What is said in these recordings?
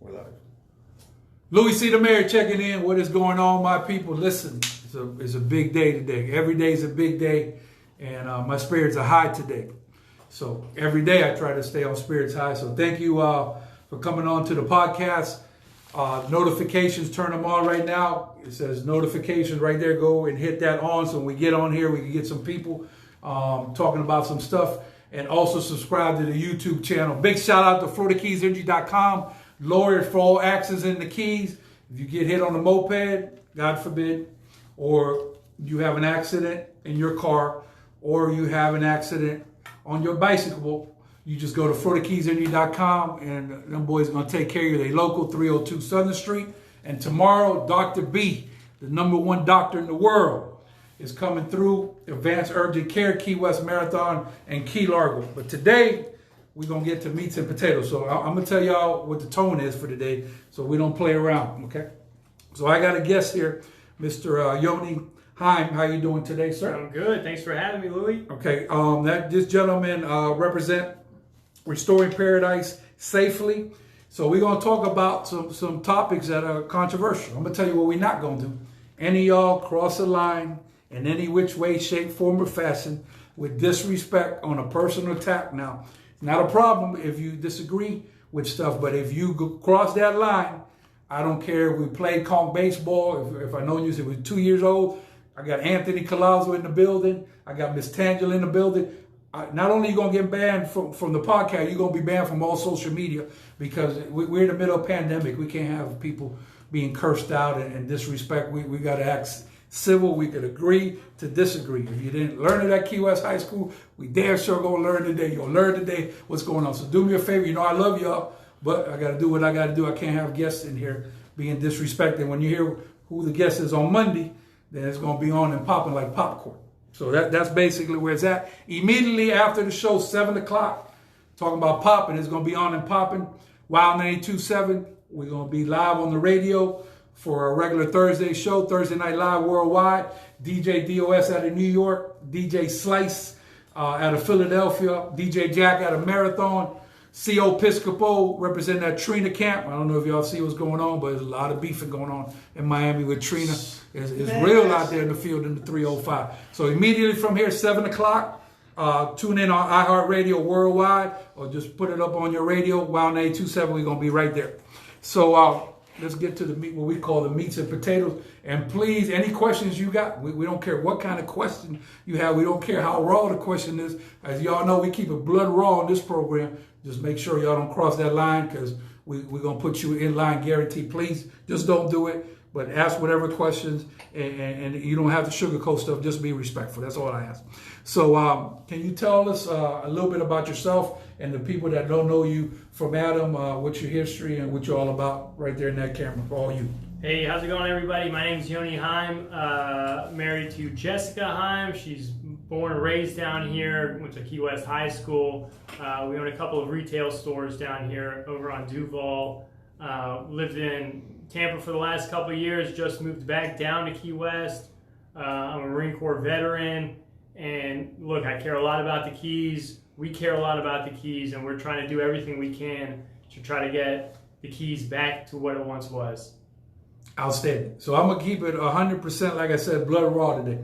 We're live. Louie C. the Mayor checking in. What is going on, my people? Listen, it's a big day today. Every day is a big day, and my spirits are high today. So every day I try to stay on spirits high. So thank you for coming on to the podcast. Notifications, turn them on right now. It says notifications right there. Go and hit that on so when we get on here, we can get some people talking about some stuff. And also subscribe to the YouTube channel. Big shout out to FloridaKeysEnergy.com. Lawyers for all accidents in the Keys. If you get hit on a moped, God forbid, or you have an accident in your car, or you have an accident on your bicycle, you just go to FloridaKeysEnergy.com and them boys are going to take care of you. They local 302 Southern Street. And tomorrow, Dr. B, the #1 doctor in the world, is coming through Advanced Urgent Care, Key West Marathon, and Key Largo. But today, we're going to get to meats and potatoes. So I'm going to tell y'all what the tone is for today so we don't play around, okay? So I got a guest here, Mr. Yoni. Haim, how you doing today, sir? I'm good. Thanks for having me, Louie. Okay, this gentleman represent Restoring Paradise Safely. So we're going to talk about some topics that are controversial. I'm going to tell you what we're not going to do. Any of y'all cross the line in any which way, shape, form, or fashion with disrespect on a personal attack. Now, it's not a problem if you disagree with stuff, but if you cross that line, I don't care if we played conch baseball, if I know you since we were 2 years old. I got Anthony Collazo in the building. I got Miss Tangela in the building. Not only are you going to get banned from the podcast, you're going to be banned from all social media because we're in the middle of a pandemic. We can't have people being cursed out and disrespect. We got to act civil. We could agree to disagree. If you didn't learn it at Key West High School, we damn sure going to learn today. You're going to learn today what's going on. So do me a favor. You know I love y'all, but I got to do what I got to do. I can't have guests in here being disrespected. When you hear who the guest is on Monday, then it's going to be on and popping like popcorn. So that's basically where it's at. Immediately after the show, 7 o'clock, talking about popping, it's going to be on and popping. Wild 92.7, we're going to be live on the radio for a regular Thursday show, Thursday Night Live Worldwide. DJ DOS out of New York, DJ Slice out of Philadelphia, DJ Jack out of Marathon, CO Piscopo representing that Trina camp. I don't know if y'all see what's going on, but there's a lot of beefing going on in Miami with Trina. It's real out there in the field in the 305. So immediately from here, 7 o'clock, tune in on iHeartRadio Worldwide, or just put it up on your radio. Wild 92.7, we're going to be right there. So let's get to the meat, what we call the meats and potatoes. And please, any questions you got, we don't care what kind of question you have. We don't care how raw the question is. As y'all know, we keep it blood raw on this program. Just make sure y'all don't cross that line because we're going to put you in line guarantee. Please, just don't do it. But ask whatever questions, and you don't have to sugarcoat stuff. Just be respectful. That's all I ask. So can you tell us a little bit about yourself and the people that don't know you from Adam, what's your history and what you're all about right there in that camera for all you? Hey, how's it going, everybody? My name is Yoni Haim, married to Jessica Haim. She's born and raised down here, went to Key West High School. We own a couple of retail stores down here over on Duval. Lived in Tampa for the last couple of years, just moved back down to Key West. I'm a Marine Corps veteran, and look, I care a lot about the Keys. We care a lot about the Keys, and we're trying to do everything we can to try to get the Keys back to what it once was. Outstanding. So I'm going to keep it 100%, like I said, blood raw today.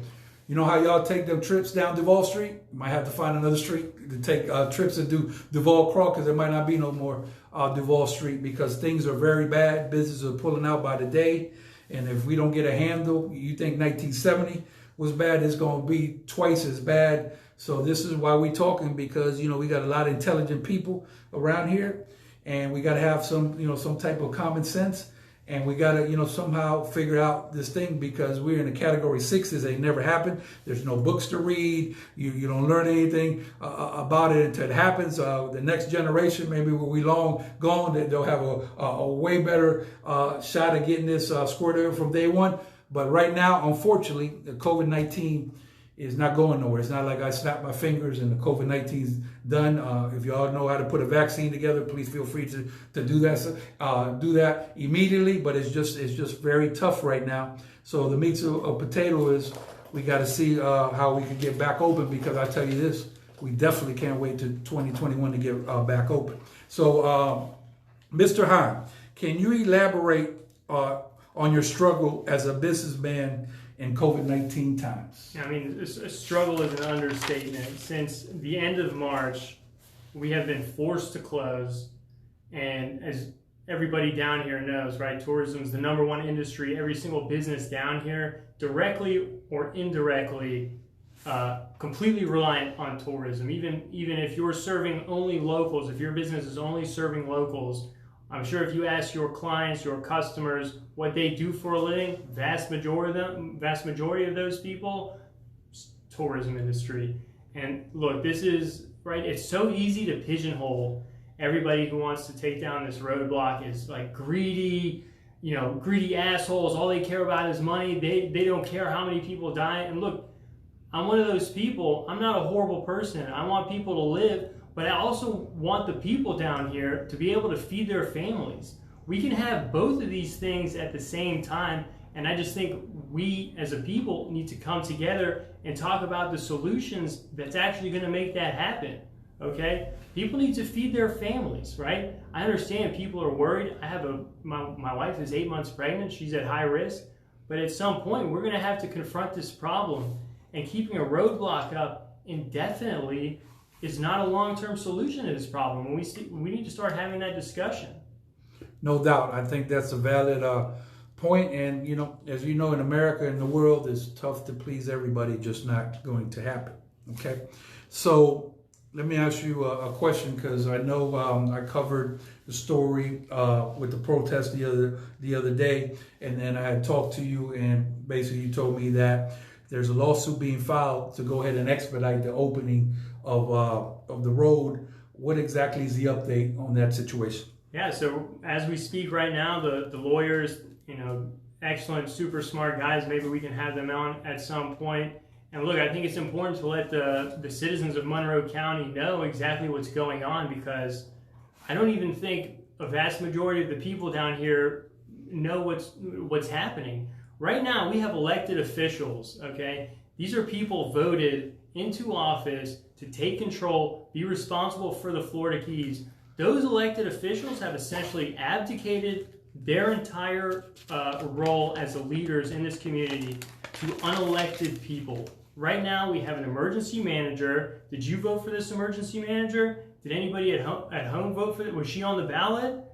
You know how y'all take them trips down Duval Street? You might have to find another street to take trips and do Duval Crawl because there might not be no more Duval Street because things are very bad. Businesses are pulling out by the day. And if we don't get a handle, you think 1970 was bad, it's going to be twice as bad. So this is why we're talking because, you know, we got a lot of intelligent people around here and we got to have some, you know, some type of common sense. And we got to, you know, somehow figure out this thing because we're in the category 6s. They never happened. There's no books to read. You don't learn anything about it until it happens. The next generation, maybe when we long gone, they'll have a way better shot at getting this squared away from day one. But right now, unfortunately, the COVID-19 is not going nowhere. It's not like I snap my fingers and the COVID-19 is done. If y'all know how to put a vaccine together, please feel free to do that. Do that immediately. But it's just very tough right now. So the meat of potato is we got to see how we can get back open because I tell you this, we definitely can't wait to 2021 to get back open. So, Mr. Haim, can you elaborate on your struggle as a businessman in COVID-19 times? I mean, a struggle is an understatement. Since the end of March, we have been forced to close, and as everybody down here knows, right, tourism is the #1 industry. Every single business down here, directly or indirectly, completely reliant on tourism. Even if you're serving only locals, if your business is only serving locals, I'm sure if you ask your clients, your customers, what they do for a living, vast majority of those people, tourism industry. And look, this is right. It's so easy to pigeonhole everybody who wants to take down this roadblock is like greedy, greedy assholes. All they care about is money. They don't care how many people die. And look, I'm one of those people. I'm not a horrible person. I want people to live, but I also want the people down here to be able to feed their families. We can have both of these things at the same time, and I just think we as a people need to come together and talk about the solutions that's actually going to make that happen, okay? People need to feed their families, right? I understand people are worried. I have my wife is 8 months pregnant. She's at high risk, but at some point we're going to have to confront this problem, and keeping a roadblock up indefinitely is not a long-term solution to this problem. We need to start having that discussion. No doubt. I think that's a valid point. And, as you know, in America and the world, it's tough to please everybody, just not going to happen. Okay. So let me ask you a question, because I know I covered the story with the protest the other day. And then I had talked to you, and basically you told me that there's a lawsuit being filed to go ahead and expedite the opening of the road. What exactly is the update on that situation? Yeah, so as we speak right now, the lawyers, excellent, super smart guys, maybe we can have them on at some point. And look, I think it's important to let the citizens of Monroe County know exactly what's going on, because I don't even think a vast majority of the people down here know what's happening. Right now, we have elected officials, okay? These are people voted into office to take control, be responsible for the Florida Keys. Those elected officials have essentially abdicated their entire role as the leaders in this community to unelected people. Right now, we have an emergency manager. Did you vote for this emergency manager? Did anybody at home vote for it? Was she on the ballot?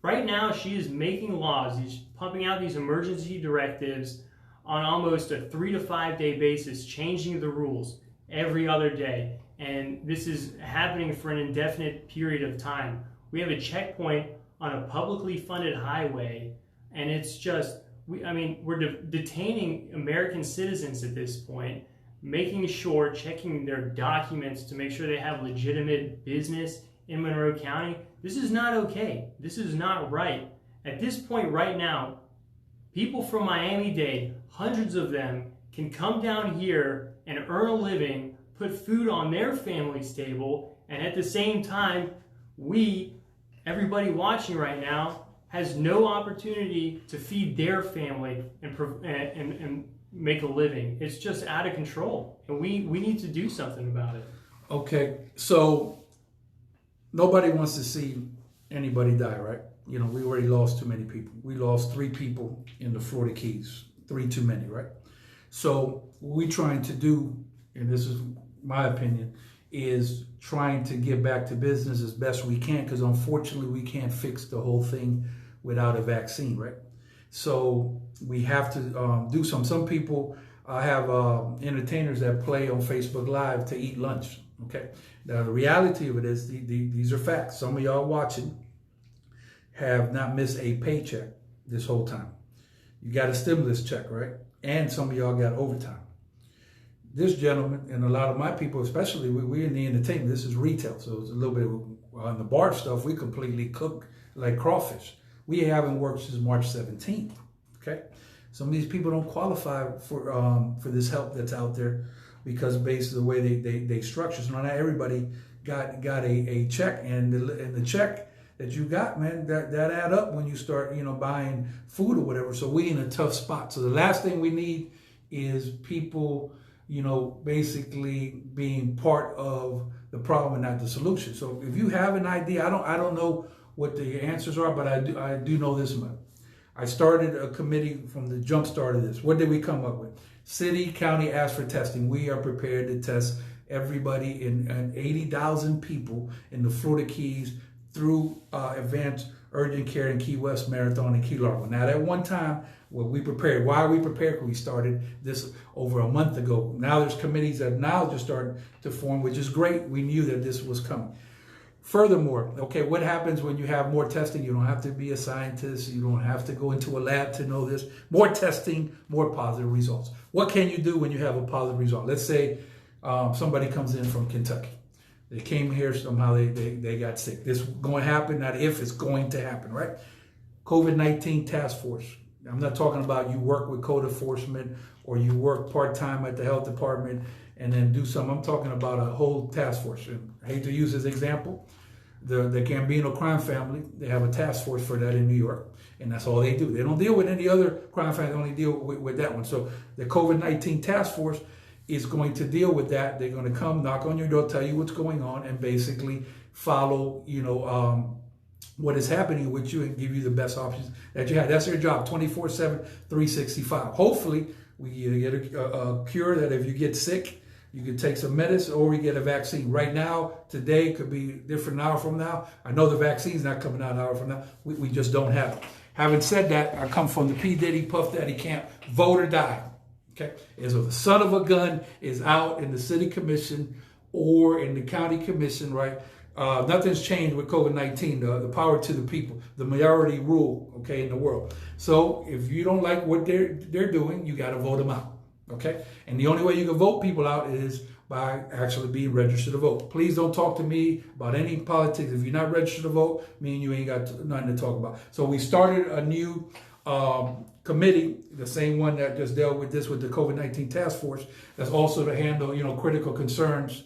Right now, she is making laws. She's pumping out these emergency directives on almost a 3 to 5 day basis, changing the rules every other day. And this is happening for an indefinite period of time. We have a checkpoint on a publicly funded highway, and it's just, we're detaining American citizens at this point, making sure, checking their documents to make sure they have legitimate business in Monroe County. This is not okay. This is not right. At this point right now, people from Miami-Dade, hundreds of them, can come down here and earn a living, put food on their family's table, and at the same time, everybody watching right now, has no opportunity to feed their family and make a living. It's just out of control, and we need to do something about it. Okay, so nobody wants to see anybody die, right? We already lost too many people. We lost 3 people in the Florida Keys, 3 too many, right? So what we're trying to do, and this is my opinion, is trying to get back to business as best we can, because unfortunately we can't fix the whole thing without a vaccine, right? So we have to do some people have entertainers that play on Facebook Live to eat lunch, okay? Now the reality of it is, these are facts. Some of y'all watching have not missed a paycheck this whole time. You got a stimulus check, right? And some of y'all got overtime. This gentleman, and a lot of my people, especially, we're in the entertainment. This is retail, so it's a little bit on the bar stuff. We completely cook like crawfish. We haven't worked since March 17th. Okay, some of these people don't qualify for this help that's out there, because based on the way they structure. So not everybody got a check, and the check that you got, man, that add up when you start buying food or whatever. So we in a tough spot. So the last thing we need is people basically being part of the problem and not the solution. So if you have an idea, I don't know what the answers are, but I do know this much. I started a committee from the jump start of this. What did we come up with? City, county asked for testing. We are prepared to test everybody in 80,000 people in the Florida Keys through advanced urgent care in Key West, Marathon, and Key Largo. Now, at one time, we prepared. Why are we prepared? Because we started this over a month ago. Now there's committees that now just started to form, which is great. We knew that this was coming. Furthermore, okay, what happens when you have more testing? You don't have to be a scientist. You don't have to go into a lab to know this. More testing, more positive results. What can you do when you have a positive result? Let's say somebody comes in from Kentucky. They came here somehow, they got sick. This is going to happen, not if, it's going to happen, right? COVID-19 task force. I'm not talking about you work with code enforcement or you work part-time at the health department and then do something. I'm talking about a whole task force. And I hate to use this example. The Gambino crime family, they have a task force for that in New York. And that's all they do. They don't deal with any other crime family, they only deal with that one. So the COVID-19 task force is going to deal with that. They're going to come, knock on your door, tell you what's going on, and basically follow, what is happening with you and give you the best options that you have. That's their job, 24/7, 365. Hopefully, we get a cure that if you get sick, you can take some medicine or we get a vaccine. Right now, today, could be different an hour from now. I know the vaccine's not coming out an hour from now. We just don't have it. Having said that, I come from the P. Diddy, Puff Daddy camp, vote or die. Okay, and so the son of a gun is out in the city commission or in the county commission, right? Nothing's changed with COVID-19, the power to the people, the majority rule, okay, in the world. So if you don't like what they're doing, you got to vote them out, okay? And the only way you can vote people out is by actually being registered to vote. Please don't talk to me about any politics. If you're not registered to vote, me and you ain't got nothing to talk about. So we started a new committee, the same one that just dealt with this with the COVID-19 task force, that's also to handle, critical concerns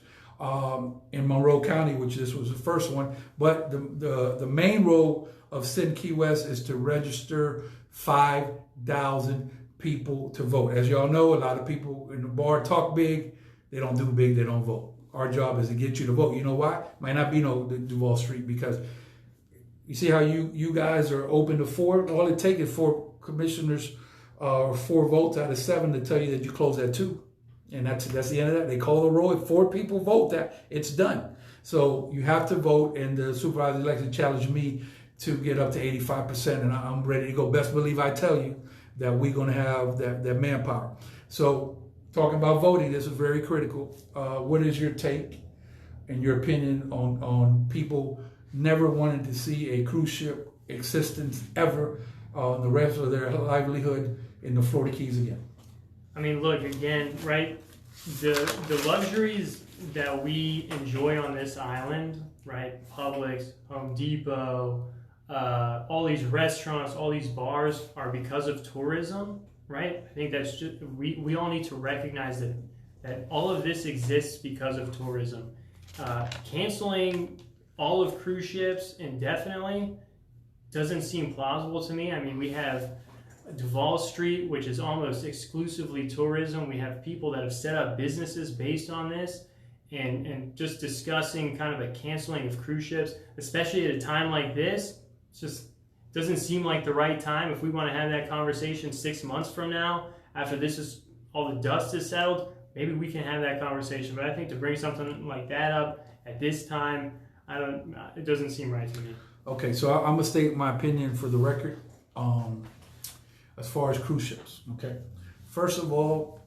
in Monroe County, which this was the first one. But the main role of Sin Key West is to register 5,000 people to vote. As y'all know, a lot of people in the bar talk big. They don't do big, they don't vote. Our job is to get you to vote. You know why? Might not be no Duval Street, because you see how you guys are open to 4? All it takes is 4 commissioners or 4 votes out of 7 to tell you that you close at 2. And that's the end of that. They call the roll. If 4 people vote, that it's done. So you have to vote, and the supervisor election challenged me to get up to 85%, and I'm ready to go. Best believe I tell you that we're going to have that manpower. So talking about voting, this is very critical. What is your take and your opinion on people never wanting to see a cruise ship existence ever on the rest of their livelihood in the Florida Keys again? I mean, look, again, right, the luxuries that we enjoy on this island, right, Publix, Home Depot, all these restaurants, all these bars are because of tourism, right? I think that's just, we all need to recognize that all of this exists because of tourism. Canceling all of cruise ships indefinitely doesn't seem plausible to me. I mean, we have Duval Street, which is almost exclusively tourism. We have people that have set up businesses based on this, and just discussing kind of a canceling of cruise ships, especially at a time like this, just doesn't seem like the right time. If we want to have that conversation 6 months from now, after this is all the dust is settled, maybe we can have that conversation. But I think to bring something like that up at this time, it doesn't seem right to me. Okay, so I'm gonna state my opinion for the record. As far as cruise ships, okay? First of all,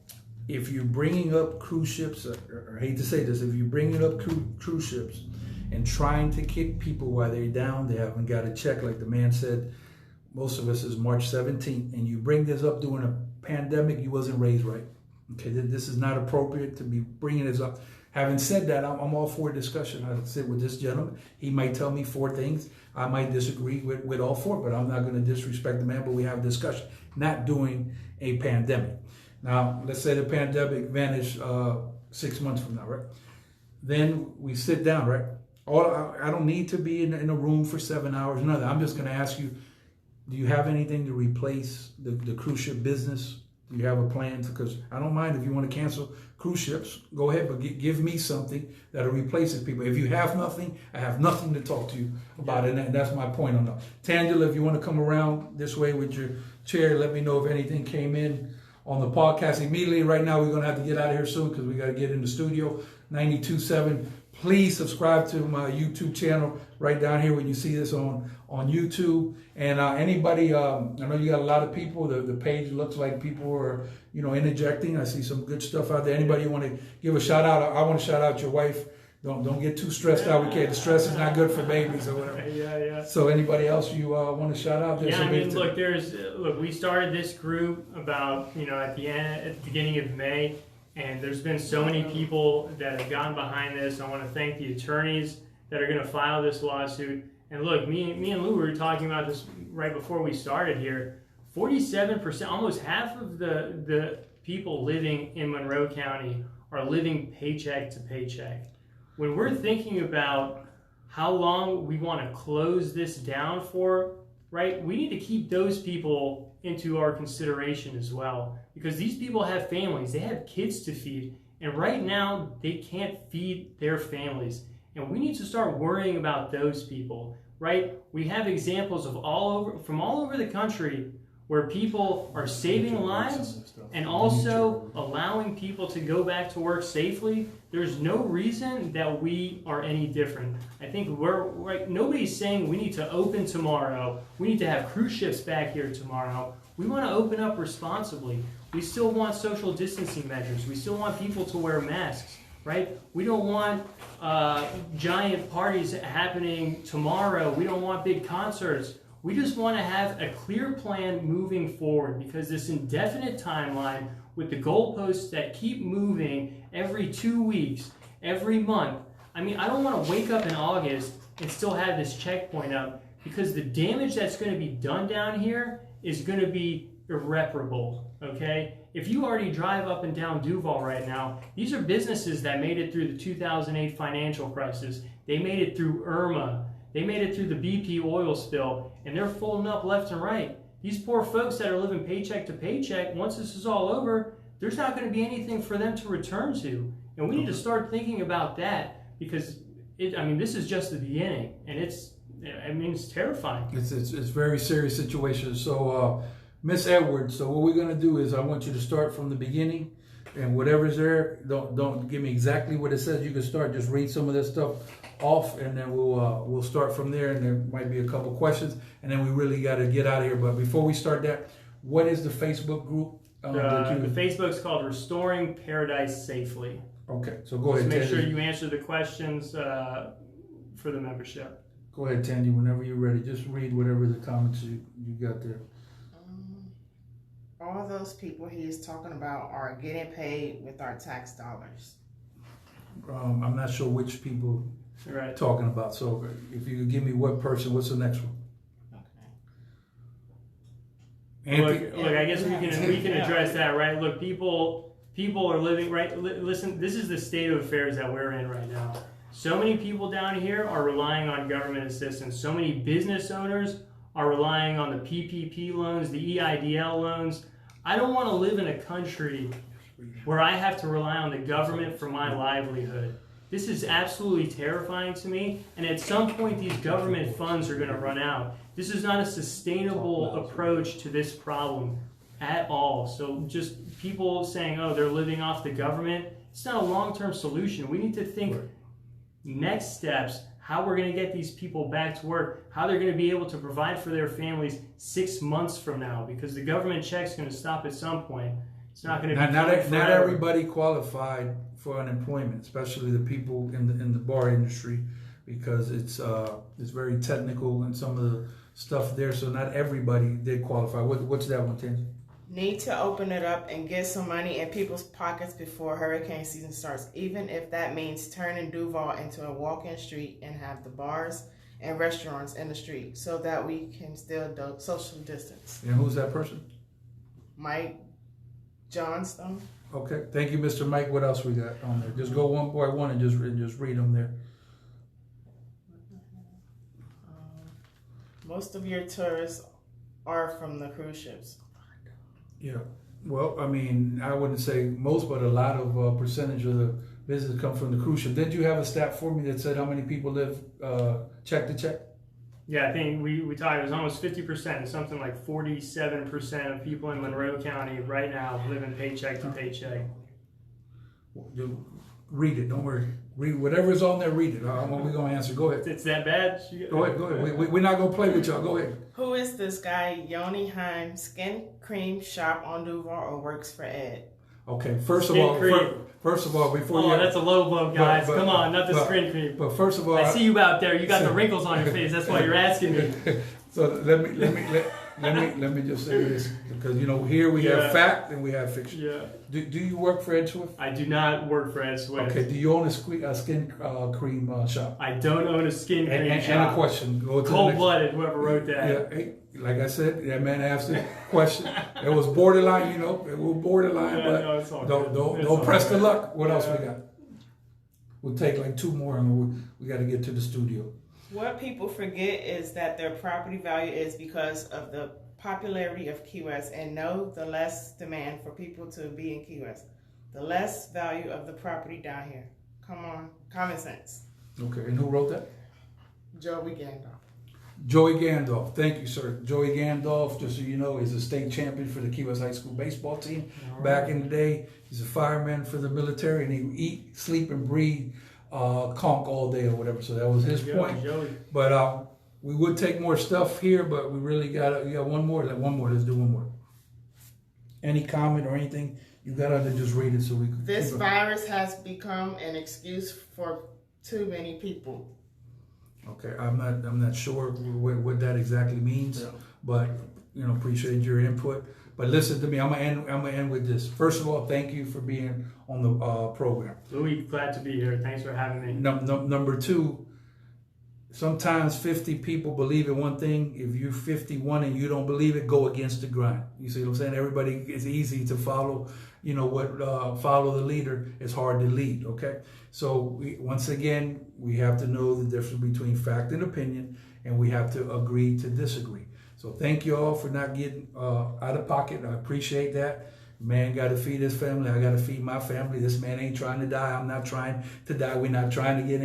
if you're bringing up cruise ships, or I hate to say this, if you're bringing up cruise ships and trying to kick people while they're down, they haven't got a check, like the man said, most of us is March 17th, and you bring this up during a pandemic, you wasn't raised right. Okay, this is not appropriate to be bringing this up. Having said that, I'm all for a discussion. I sit with this gentleman. He might tell me 4 things. I might disagree with all 4, but I'm not going to disrespect the man, but we have a discussion, not during a pandemic. Now, let's say the pandemic vanished 6 months from now, right? Then we sit down, right? I don't need to be in a room for 7 hours, none of that. I'm just going to ask you, do you have anything to replace the cruise ship business Do you have a plan? Because I don't mind if you want to cancel cruise ships. Go ahead, but give me something that'll replace it, people. If you have nothing, I have nothing to talk to you about it, and that's my point on that. Tangela, if you want to come around this way with your chair, let me know if anything came in on the podcast immediately. Right now, we're going to have to get out of here soon because we got to get in the studio. 92.7. Please subscribe to my YouTube channel right down here when you see this on YouTube. And anybody, I know you got a lot of people. The page looks like people are, interjecting. I see some good stuff out there. Anybody you want to give a shout out? I want to shout out your wife. Don't get too stressed out. We can't. The stress is not good for babies or whatever. Yeah. So anybody else you want to shout out? Yeah, I mean, look, we started this group about at the beginning of May. And there's been so many people that have gotten behind this. I want to thank the attorneys that are going to file this lawsuit. And look, me and Lou were talking about this right before we started here. 47%, almost half of the people living in Monroe County are living paycheck to paycheck. When we're thinking about how long we want to close this down for, right, we need to keep those people into our consideration as well. Because these people have families, they have kids to feed, and right now they can't feed their families. And we need to start worrying about those people, right? We have examples of from all over the country where people are saving lives and also allowing people to go back to work safely. There's no reason that we are any different. I think nobody's saying we need to open tomorrow. We need to have cruise ships back here tomorrow. We want to open up responsibly. We still want social distancing measures. We still want people to wear masks, right? We don't want giant parties happening tomorrow. We don't want big concerts. We just want to have a clear plan moving forward, because this indefinite timeline with the goalposts that keep moving every 2 weeks, every month. I mean, I don't want to wake up in August and still have this checkpoint up, because the damage that's going to be done down here is going to be irreparable, okay? If you already drive up and down Duval right now, these are businesses that made it through the 2008 financial crisis. They made it through Irma. They made it through the BP oil spill, and they're folding up left and right. These poor folks that are living paycheck to paycheck, once this is all over, there's not going to be anything for them to return to. And we need to start thinking about that, because this is just the beginning, and it's terrifying. It's a very serious situation. So, Miss Edwards, so what we're going to do is I want you to start from the beginning, and whatever's there, don't give me exactly what it says. You can start, just read some of this stuff off, and then we'll start from there, and there might be a couple questions, and then we really got to get out of here. But before we start that, what is the Facebook group? The Facebook's called Restoring Paradise Safely. Okay, so go ahead. Make sure you answer the questions for the membership. Go ahead, Tandy, whenever you're ready. Just read whatever the comments you got there. All those people he is talking about are getting paid with our tax dollars. I'm not sure which people you're talking about. So if you could give me what person, what's the next one? Okay. Look, I guess we can address that, right? Look, people are living, right? Listen, this is the state of affairs that we're in right now. So many people down here are relying on government assistance. So many business owners are relying on the PPP loans, the EIDL loans. I don't want to live in a country where I have to rely on the government for my livelihood. This is absolutely terrifying to me, and at some point these government funds are going to run out. This is not a sustainable approach to this problem at all. So just people saying, oh, they're living off the government, it's not a long-term solution. We need to think next steps, how we're going to get these people back to work, how they're going to be able to provide for their families 6 months from now, because the government check's going to stop at some point. It's not going to be not everybody qualified for unemployment, especially the people in the bar industry, because it's very technical and some of the stuff there. So not everybody did qualify. What's that one, Tim? Need to open it up and get some money in people's pockets before hurricane season starts, even if that means turning Duval into a walk-in street and have the bars and restaurants in the street, so that we can still do social distance. And who's that person? Mike Johnstone. Okay, thank you, Mr. Mike. What else we got on there? Just go one by one and just read them there. Most of your tourists are from the cruise ships. Yeah. Well, I mean, I wouldn't say most, but a lot of percentage of the business comes from the cruise ship. Didn't you have a stat for me that said how many people live check to check? Yeah, I think we talked, it was almost 50%, something like 47% of people in Monroe County right now living paycheck to paycheck. Read it, don't worry. Read whatever's on there, read it. We're going to answer. Go ahead. It's that bad? Go ahead. We're not going to play with y'all. Go ahead. Who is this guy, Yoni Haim, skin cream shop on Duval or works for Ed? Okay, first of Skin all, before you... Oh, that's a low blow, guys. but- Come on, not the but- skin cream. But first of all... I see you out there. You got the wrinkles on your face. That's why you're asking me. So let me just say this, because here we have fact and we have fiction. Yeah. Do you work for Ed Swift? I do not work for Ed Swift. Okay. Do you own a skin cream shop? I don't own a skin cream shop. And a question. Cold-blooded, whoever wrote that. Yeah. Hey, like I said, that man asked the question. It was borderline. It was borderline. Yeah, but no, it's all don't press the luck. What else we got? We'll take like 2 more, and we got to get to the studio. What people forget is that their property value is because of the popularity of Key West, and no, the less demand for people to be in Key West, the less value of the property down here. Come on, common sense. Okay, and who wrote that? Joey Gandalf. Joey Gandalf. Thank you, sir. Joey Gandalf, just so you know, is a state champion for the Key West High School baseball team. Back in the day, he's a fireman for the military, and he would eat, sleep, and breathe conch all day or whatever. So that was his point. Joey. But we would take more stuff here, but we really got one more. Let's do one more. Any comment or anything you got to just read it so we can. This virus has become an excuse for too many people. Okay, I'm not sure what that exactly means, but appreciate your input. But listen to me, I'm gonna end with this. First of all, thank you for being on the program. Louie, glad to be here. Thanks for having me. Number 2, sometimes 50 people believe in one thing. If you're 51 and you don't believe it, go against the grind. You see what I'm saying? Everybody, it's easy to follow. Follow the leader. It's hard to lead. Okay. So once again, we have to know the difference between fact and opinion, and we have to agree to disagree. So thank you all for not getting out of pocket. I appreciate that. Man got to feed his family. I got to feed my family. This man ain't trying to die. I'm not trying to die. We're not trying to get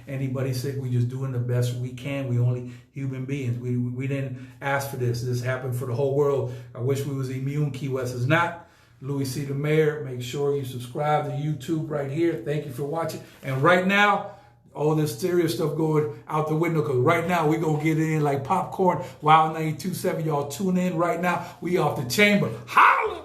anybody sick. We're just doing the best we can. We only human beings. We didn't ask for this. This happened for the whole world. I wish we was immune. Key West is not. Louie C. the Mayor. Make sure you subscribe to YouTube right here. Thank you for watching. And right now, all this serious stuff going out the window, because right now we're going to get it in like popcorn. Wild 92.7. Y'all tune in right now. We off the chamber. Holla!